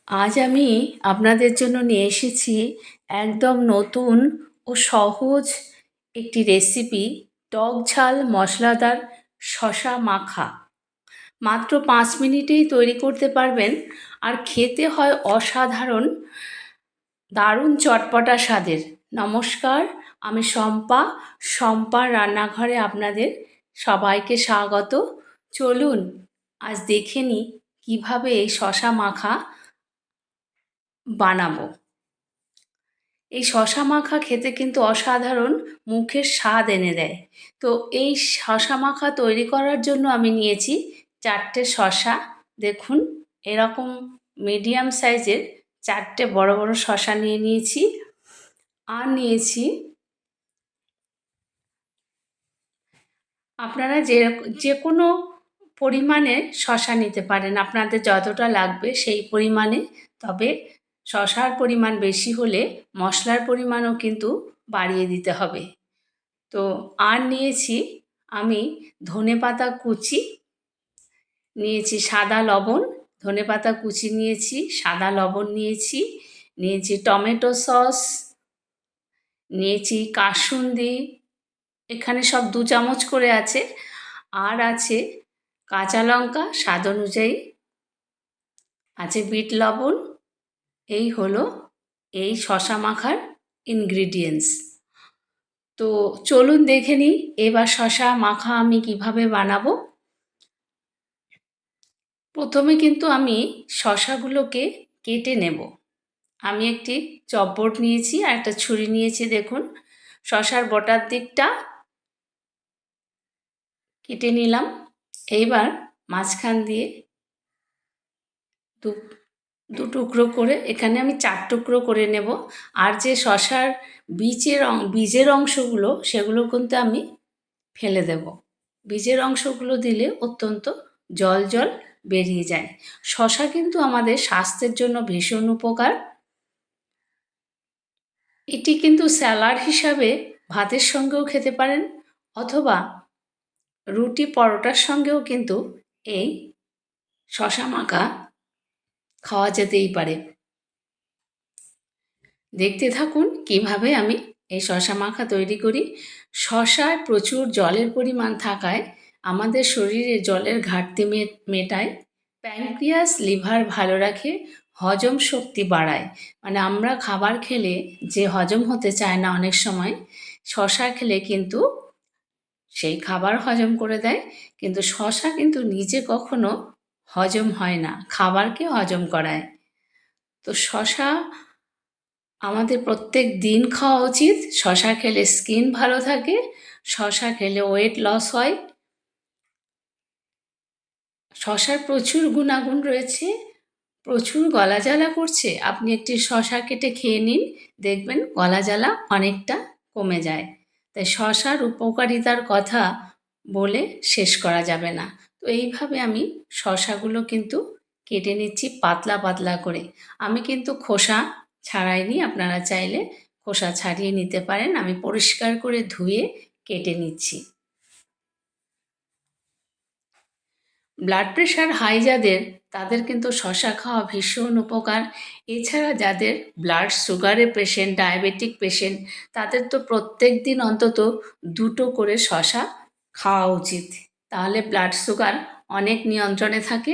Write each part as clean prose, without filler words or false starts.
আজ আমি আপনাদের জন্য নিয়ে এসেছি একদম নতুন ও সহজ একটি রেসিপি, টক ঝাল মশলাদার শশা মাখা। মাত্র 5 মিনিটেই তৈরি করতে পারবেন, আর খেতে হয় অসাধারণ, দারুণ চটপটা স্বাদের। নমস্কার, আমি শম্পা। শম্পার রান্নাঘরে আপনাদের সবাইকে স্বাগত। চলুন আজ দেখে নিই কীভাবে এই শশা মাখা বানাবো। এই শশা মাখা খেতে কিন্তু অসাধারণ, মুখের স্বাদ এনে দেয়। তো এই শশা মাখা তৈরি করার জন্য আমি নিয়েছি 4টে শশা। দেখুন, এরকম মিডিয়াম সাইজের 4টে বড় বড় শশা নিয়ে নিয়েছি। আর নিয়েছি, আপনারা যে কোনো পরিমাণে শশা নিতে পারেন, আপনাদের যতটা লাগবে সেই পরিমাণে। তবে শশার পরিমাণ বেশি হলে মশলার পরিমাণও কিন্তু বাড়িয়ে দিতে হবে। তো আর নিয়েছি আমি ধনেপাতা কুচি, নিয়েছি সাদা লবণ, ধনেপাতা কুচি নিয়েছি, সাদা লবণ নিয়েছি, নিয়েছি টমেটো সস, নিয়েছি কাসুন্দি, এখানে সব 2 চামচ করে আছে। আর আছে কাঁচা লঙ্কা স্বাদ অনুযায়ী, আছে বিট লবণ। এই হলো এই শশা মাখার ইনগ্রিডিয়েন্টস। তো চলুন দেখে নিই এবার শশা মাখা আমি কিভাবে বানাবো। প্রথমে কিন্তু আমি শশাগুলোকে কেটে নেব। আমি একটি চপবোর্ড নিয়েছি আর একটা ছুরি নিয়েছি। দেখুন, শশার বটার দিকটা কেটে নিলাম। এইবার মাঝখান দিয়ে দু টুকরো করে, এখানে আমি 4 টুকরো করে নেব। আর যে শশার বীজের অংশগুলো, সেগুলো কিন্তু আমি ফেলে দেব। বীজের অংশগুলো দিলে অত্যন্ত জল জল বেরিয়ে যায়। শশা কিন্তু আমাদের স্বাস্থ্যের জন্য ভীষণ উপকার। এটি কিন্তু স্যালাড হিসাবে ভাতের সঙ্গেও খেতে পারেন, অথবা রুটি পরোটার সঙ্গেও কিন্তু এই শশা মাখা খাওয়া যেতেই পারে। দেখতে থাকুন কিভাবে আমি এই শশা মাখা তৈরি করি। শশায় প্রচুর জলের পরিমাণ থাকায় আমাদের শরীরে জলের ঘাটতি মেটায়, প্যানক্রিয়াস লিভার ভালো রাখে, হজম শক্তি বাড়ায়। মানে আমরা খাবার খেলে যে হজম হতে চায় না অনেক সময়, শশা খেলে কিন্তু সেই খাবার হজম করে দেয়। কিন্তু শশা কিন্তু নিজে কখনো হজম হয় না, খাবারকে হজম করায়। তো শশা আমাদের প্রত্যেক দিন খাওয়া উচিত। শশা খেলে স্কিন ভালো থাকে, শশা খেলে ওয়েট লস হয়। শশার প্রচুর গুণাগুণ রয়েছে। প্রচুর গলা জ্বালা করছে, আপনি একটি শশা কেটে খেয়ে নিন, দেখবেন গলা জ্বালা অনেকটা কমে যায়। তাই শশার উপকারিতার কথা বলে শেষ করা যাবে না। তো এইভাবে আমি শশাগুলো কিন্তু কেটে নিচ্ছি পাতলা পাতলা করে। আমি কিন্তু খোসা ছাড়াইনি, আপনারা চাইলে খোসা ছাড়িয়ে নিতে পারেন। আমি পরিষ্কার করে ধুয়ে কেটে নিচ্ছি। ব্লাড প্রেশার হাই যাদের, তাদের কিন্তু শশা খাওয়া ভীষণ উপকার। এছাড়া যাদের ব্লাড সুগারের পেশেন্ট, ডায়াবেটিক পেশেন্ট, তাদের তো প্রত্যেক দিন অন্তত 2টো করে শশা খাওয়া উচিত। তাহলে ব্লাড সুগার অনেক নিয়ন্ত্রণে থাকে।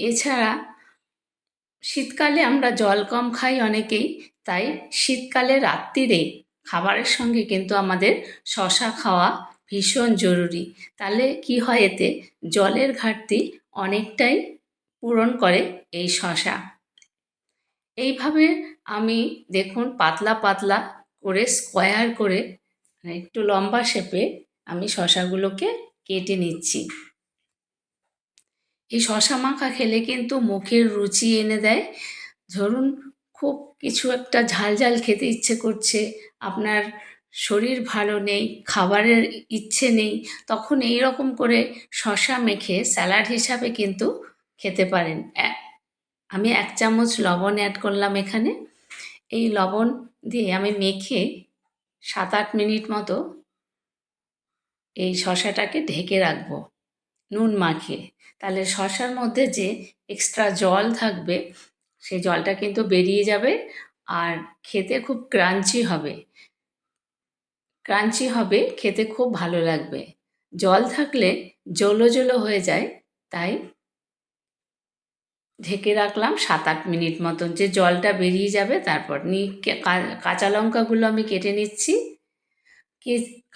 এছাড়া শীতকালে আমরা জল কম খাই অনেকেই, তাই শীতকালে রাত্রিরে খাবারের সঙ্গে কিন্তু আমাদের শশা খাওয়া ভীষণ জরুরি। তাহলে কি হয়, এতে জলের ঘাটতি অনেকটাই পূরণ করে এই শশা। এইভাবে আমি দেখুন পাতলা পাতলা করে স্কোয়ার করে, মানে একটু লম্বা শেপে আমি শশাগুলোকে কেটে নিচ্ছি। এই শশা মাখা খেলে কিন্তু মুখের রুচি এনে দেয়। ধরুন খুব কিছু একটা ঝাল ঝাল খেতে ইচ্ছে করছে, আপনার শরীর ভালো নেই, খাবারের ইচ্ছে নেই, তখন এই রকম করে শশা মেখে স্যালাড হিসাবে কিন্তু খেতে পারেন। আমি 1 চামচ লবণ অ্যাড করলাম এখানে। এই লবণ দিয়ে আমি মেখে 7-8 মিনিট মতো এই শশাটাকে ঢেকে রাখবো নুন মাখিয়ে। তাহলে শশার মধ্যে যে এক্সট্রা জল থাকবে, সেই জলটা কিন্তু বেরিয়ে যাবে আর খেতে খুব ক্রাঞ্চি হবে। ক্রাঞ্চি হবে, খেতে খুব ভালো লাগবে। জল থাকলে জলো জলো হয়ে যায়, তাই ঢেকে রাখলাম ৭-৮ মিনিট মতন, যে জলটা বেরিয়ে যাবে তারপর কাঁচা লঙ্কাগুলো আমি কেটে নিচ্ছি।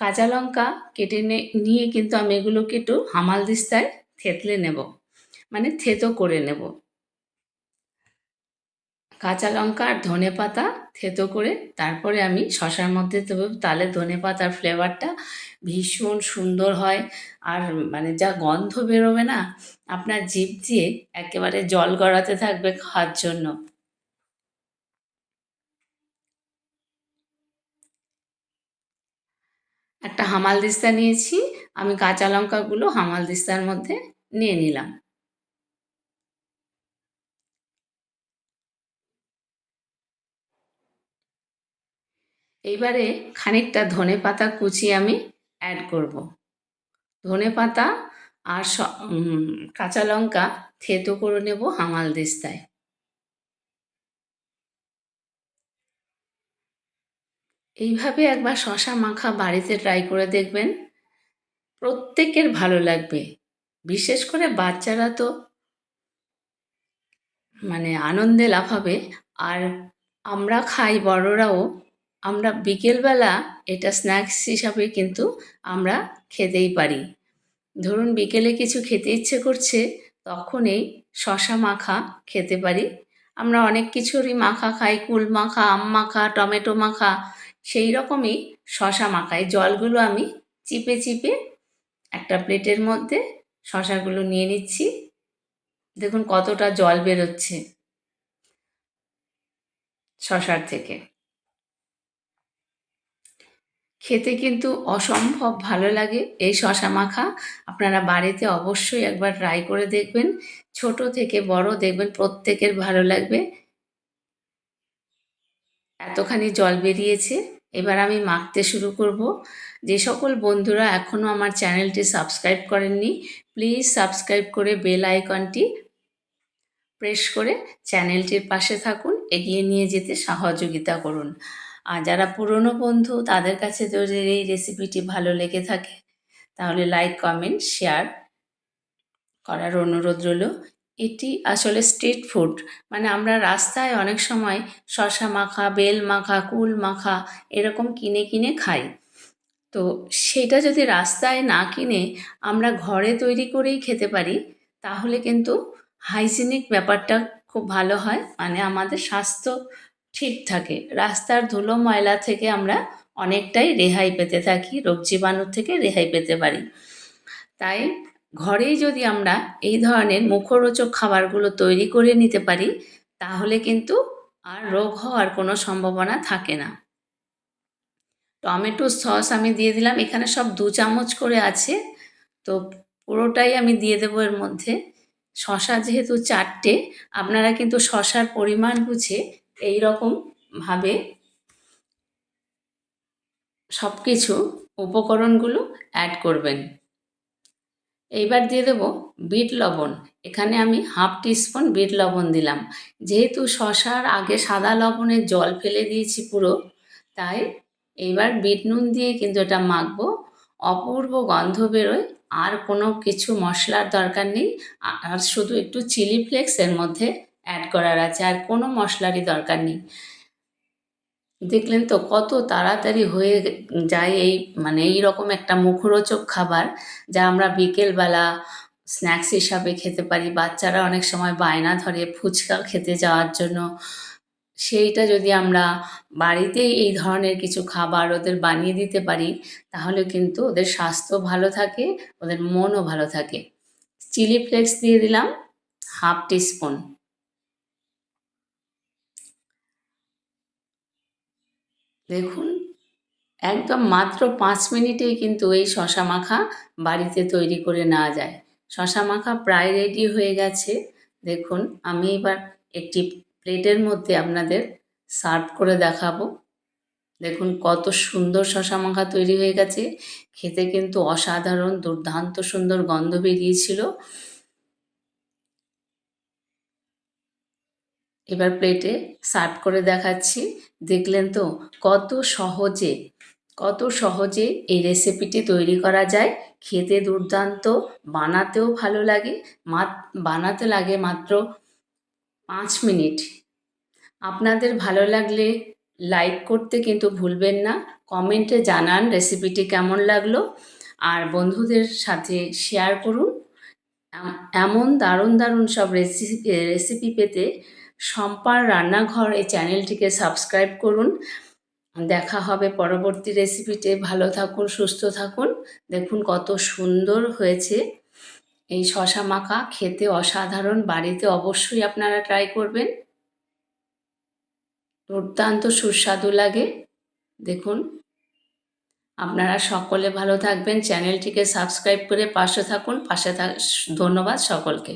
কাঁচা লঙ্কা কেটে নিয়ে কিন্তু আমি এগুলোকে একটু হামালদিস্তায় থেতলে নেব, মানে থেতো করে নেব। কাঁচা লঙ্কা আর ধনেপাতা থেতো করে তারপরে আমি শসার মধ্যে দেবো, তাহলে ধনেপাতার ফ্লেভারটা ভীষণ সুন্দর হয়। আর মানে যা গন্ধ বেরোবে না, আপনার জিভ দিয়ে একেবারে জল গড়াতে থাকবে খাওয়ার জন্য। একটা হামালদিস্তা নিয়েছি, আমি কাঁচা লঙ্কাগুলো হামালদিস্তার মধ্যে নিয়ে নিলাম। এইবারে খানিকটা ধনেপাতা কুচি আমি অ্যাড করব। ধনেপাতা আর কাঁচা লঙ্কা থেতো করে নেব হামালদিস্তায়। এইভাবে একবার শশা মাখা বাড়িতে ট্রাই করে দেখবেন, প্রত্যেকের ভালো লাগবে। বিশেষ করে বাচ্চারা তো মানে আনন্দে লাফাবে। আর আমরা খাই বড়রাও, আমরা বিকেলবেলা এটা স্ন্যাক্স হিসাবে কিন্তু আমরা খেতেই পারি। ধরুন বিকেলে কিছু খেতে ইচ্ছে করছে, তখন এই শশা মাখা খেতে পারি। আমরা অনেক কিছুরই মাখা খাই, কুল মাখা, আম মাখা, টমেটো মাখা, সেই রকমই শশা মাখা। এই জলগুলো আমি চিপে চিপে একটা প্লেটের মধ্যে শশাগুলো নিয়ে নিচ্ছি। দেখুন কতটা জল বেরোচ্ছে শশার থেকে। খেতে কিন্তু অসম্ভব ভালো লাগে এই শশা মাখা। আপনারা বাড়িতে অবশ্যই একবার ট্রাই করে দেখবেন। ছোট থেকে বড় দেখবেন প্রত্যেকের ভালো লাগবে। এতখানি জল বেরিয়েছে, এবার আমি মাখতে শুরু করব। যে সকল বন্ধুরা এখনও আমার চ্যানেলটি সাবস্ক্রাইব করেননি, প্লিজ সাবস্ক্রাইব করে বেল আইকনটি প্রেস করে চ্যানেলটির পাশে থাকুন, এগিয়ে নিয়ে যেতে সহযোগিতা করুন। আর যারা পুরনো বন্ধু, তাদের কাছে যদি এই রেসিপিটি ভালো লেগে থাকে, তাহলে লাইক, কমেন্ট, শেয়ার করার অনুরোধ রইল। এটি আসলে স্ট্রিট ফুড, মানে আমরা রাস্তায় অনেক সময় শসা মাখা, বেল মাখা, কুল মাখা এরকম কিনে কিনে খাই। তো সেটা যদি রাস্তায় না কিনে আমরা ঘরে তৈরি করেই খেতে পারি, তাহলে কিন্তু হাইজিনিক ব্যাপারটা খুব ভালো হয়, মানে আমাদের স্বাস্থ্য ঠিক থাকে। রাস্তার ধুলো ময়লা থেকে আমরা অনেকটাই রেহাই পেতে থাকি, রোগ জীবাণুর থেকে রেহাই পেতে পারি। তাই ঘরেই যদি আমরা এই ধরনের মুখরোচক খাবারগুলো তৈরি করে নিতে পারি, তাহলে কিন্তু আর রোগ হওয়ার কোনো সম্ভাবনা থাকে না। টমেটো সস আমি দিয়ে দিলাম, এখানে সব 2 চামচ করে আছে, তো পুরোটাই আমি দিয়ে দেবো এর মধ্যে। শসা যেহেতু 4টে, আপনারা কিন্তু শসার পরিমাণ বুঝে এই রকমভাবে সব কিছু উপকরণগুলো অ্যাড করবেন। এইবার দিয়ে দেবো বিট লবণ। এখানে আমি 1/2 টিস্পুন বিট লবণ দিলাম। যেহেতু শসার আগে সাদা লবণের জল ফেলে দিয়েছি পুরো, তাই এইবার বিট নুন দিয়ে কিন্তু এটা মাখবো। অপূর্ব গন্ধ বেরোয়, আর কোনো কিছু মশলার দরকার নেই। আর শুধু একটু চিলি ফ্লেক্স এর মধ্যে অ্যাড করার আছে, আর কোনো মশলারই দরকার নেই। দেখলেন তো কত তাড়াতাড়ি হয়ে যায় এই, মানে এই রকম একটা মুখরোচক খাবার, যা আমরা বিকেলবেলা স্ন্যাক্স হিসাবে খেতে পারি। বাচ্চারা অনেক সময় বায়না ধরে ফুচকা খেতে যাওয়ার জন্য, সেইটা যদি আমরা বাড়িতেই এই ধরনের কিছু খাবার ওদের বানিয়ে দিতে পারি, তাহলে কিন্তু ওদের স্বাস্থ্য ভালো থাকে, ওদের মনও ভালো থাকে। চিলি ফ্লেক্স দিয়ে দিলাম 1/2 টিস্পুন। দেখুন একদম মাত্র 5 মিনিটেই কিন্তু এই শশা মাখা বাড়িতে তৈরি করে নেওয়া যায়। শশা মাখা প্রায় রেডি হয়ে গেছে। দেখুন আমি এবার একটি প্লেটের মধ্যে আপনাদের সার্ভ করে দেখাবো। দেখুন কত সুন্দর শশা মাখা তৈরি হয়ে গেছে। খেতে কিন্তু অসাধারণ দুর্দান্ত সুন্দর গন্ধ বেরিয়েছিল। এবার প্লেটে সার্ভ করে দেখাচ্ছি। দেখলেন তো কত সহজে এই রেসিপিটি তৈরি করা যায়। খেতে দুর্দান্ত, বানাতেও ভালো লাগে। বানাতে লাগে মাত্র 5 মিনিট। আপনাদের ভালো লাগলে লাইক করতে কিন্তু ভুলবেন না। কমেন্টে জানান রেসিপিটি কেমন লাগলো, আর বন্ধুদের সাথে শেয়ার করুন। এমন দারুণ দারুণ সব রেসিপি পেতে শম্পার রান্নাঘর এই চ্যানেলটিকে সাবস্ক্রাইব করুন। দেখা হবে পরবর্তী রেসিপিতে। ভালো থাকুন, সুস্থ থাকুন। দেখুন কত সুন্দর হয়েছে এই শশা মাখা, খেতে অসাধারণ। বাড়িতে অবশ্যই আপনারা ট্রাই করবেন, দুর্দান্ত সুস্বাদু লাগে। দেখুন, আপনারা সকলে ভালো থাকবেন। চ্যানেলটিকে সাবস্ক্রাইব করে পাশে থাকুন। ধন্যবাদ সকলকে।